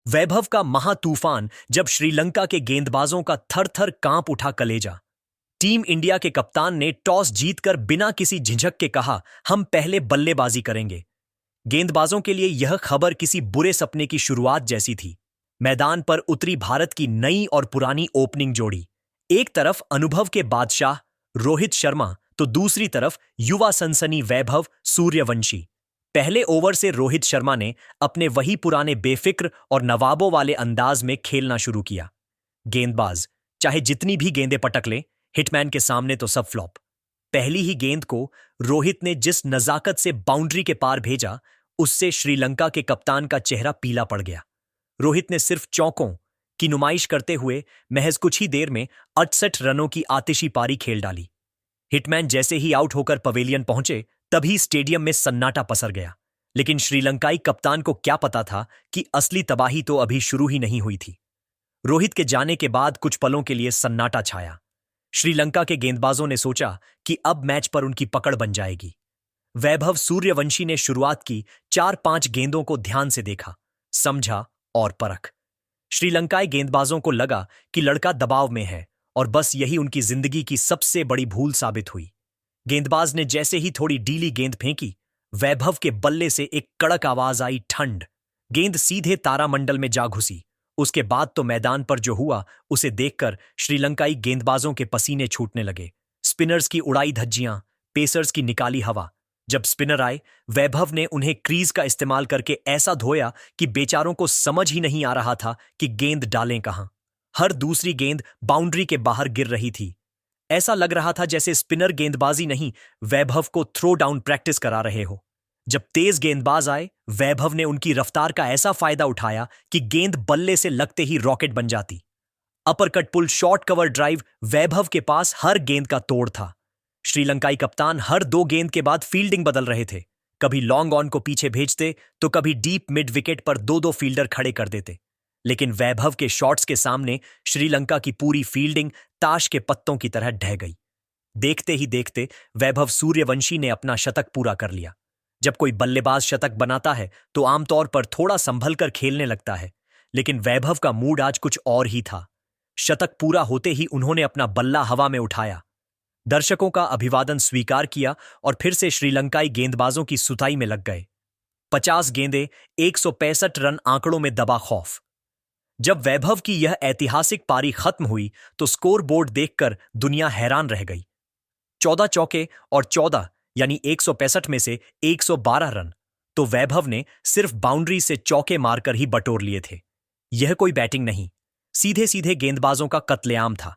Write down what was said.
वैभव का महातूफान जब श्रीलंका के गेंदबाजों का थर थर कांप उठा कलेजा। टीम इंडिया के कप्तान ने टॉस जीतकर बिना किसी झिझक के कहा, हम पहले बल्लेबाजी करेंगे। गेंदबाजों के लिए यह खबर किसी बुरे सपने की शुरुआत जैसी थी। मैदान पर उतरी भारत की नई और पुरानी ओपनिंग जोड़ी। एक तरफ अनुभव के बादशाह रोहित शर्मा तो दूसरी तरफ युवा सनसनी वैभव सूर्यवंशी। पहले ओवर से रोहित शर्मा ने अपने वही पुराने बेफिक्र और नवाबों वाले अंदाज में खेलना शुरू किया। गेंदबाज चाहे जितनी भी गेंदें पटक लें, हिटमैन के सामने तो सब फ्लॉप। पहली ही गेंद को रोहित ने जिस नजाकत से बाउंड्री के पार भेजा, उससे श्रीलंका के कप्तान का चेहरा पीला पड़ गया। रोहित ने सिर्फ चौकों की नुमाइश करते हुए महज कुछ ही देर में 68 रनों की आतिशी पारी खेल डाली। हिटमैन जैसे ही आउट होकर पवेलियन पहुंचे, तभी स्टेडियम में सन्नाटा पसर गया। लेकिन श्रीलंकाई कप्तान को क्या पता था कि असली तबाही तो अभी शुरू ही नहीं हुई थी। रोहित के जाने के बाद कुछ पलों के लिए सन्नाटा छाया। श्रीलंका के गेंदबाजों ने सोचा कि अब मैच पर उनकी पकड़ बन जाएगी। वैभव सूर्यवंशी ने शुरुआत की 4-5 गेंदों को ध्यान से देखा, समझा और परख। श्रीलंकाई गेंदबाजों को लगा कि लड़का दबाव में है और बस यही उनकी जिंदगी की सबसे बड़ी भूल साबित हुई। गेंदबाज ने जैसे ही थोड़ी डीली गेंद फेंकी, वैभव के बल्ले से एक कड़क आवाज आई, ठंड। गेंद सीधे तारामंडल में जा घुसी। उसके बाद तो मैदान पर जो हुआ उसे देखकर श्रीलंकाई गेंदबाजों के पसीने छूटने लगे। स्पिनर्स की उड़ाई धज्जियां, पेसर्स की निकाली हवा। जब स्पिनर आए, वैभव ने उन्हें क्रीज का इस्तेमाल करके ऐसा धोया कि बेचारों को समझ ही नहीं आ रहा था कि गेंद डालें कहां। हर दूसरी गेंद बाउंड्री के बाहर गिर रही थी। ऐसा लग रहा था जैसे स्पिनर गेंदबाजी नहीं, वैभव को थ्रो डाउन प्रैक्टिस करा रहे हो। जब तेज गेंदबाज आए, वैभव ने उनकी रफ्तार का ऐसा फायदा उठाया कि गेंद बल्ले से लगते ही रॉकेट बन जाती। अपरकट पुल, शॉर्ट कवर ड्राइव, वैभव के पास हर गेंद का तोड़ था। श्रीलंकाई कप्तान हर 2 गेंद के बाद फील्डिंग बदल रहे थे। कभी लॉन्ग ऑन को पीछे भेजते तो कभी डीप मिड विकेट पर 2-2 फील्डर खड़े कर देते। लेकिन वैभव के शॉट्स के सामने श्रीलंका की पूरी फील्डिंग ताश के पत्तों की तरह ढह गई। देखते ही देखते वैभव सूर्यवंशी ने अपना शतक पूरा कर लिया। जब कोई बल्लेबाज शतक बनाता है तो आमतौर पर थोड़ा संभल कर खेलने लगता है, लेकिन वैभव का मूड आज कुछ और ही था। शतक पूरा होते ही उन्होंने अपना बल्ला हवा में उठाया, दर्शकों का अभिवादन स्वीकार किया और फिर से श्रीलंकाई गेंदबाजों की सुताई में लग गए। 50 गेंदें, 165 रन आंकड़ों में दबा खौफ। जब वैभव की यह ऐतिहासिक पारी खत्म हुई तो स्कोर बोर्ड देखकर दुनिया हैरान रह गई। 14 चौके और 14 यानी 165 में से 112 रन तो वैभव ने सिर्फ बाउंड्री से चौके मारकर ही बटोर लिए थे। यह कोई बैटिंग नहीं, सीधे सीधे गेंदबाजों का कत्लेआम था।